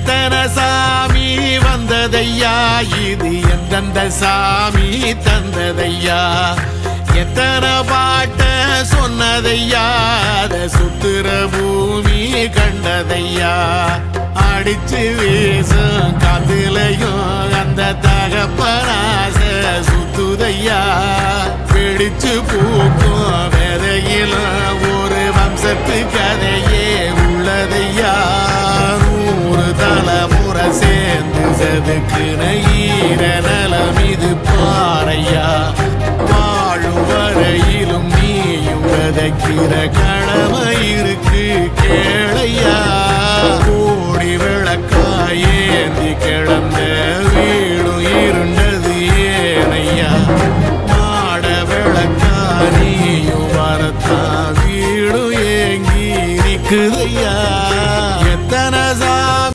எத்தனை சாமி வந்ததையா இது எந்தெந்த சாமி தந்ததையா எத்தனை பாட்ட சொன்னதையா அத சுத்துற பூமி கண்டதையா அடிச்சு வீசும் காத்துலையும் அந்த தகப்பனாச சுத்துதையா பிடிச்சு பூக்கும் விதையிலும் ஒரு வம்சத்து கதையே உள்ளதையா 100 தலைமுறை சேர்ந்து செதுக்குன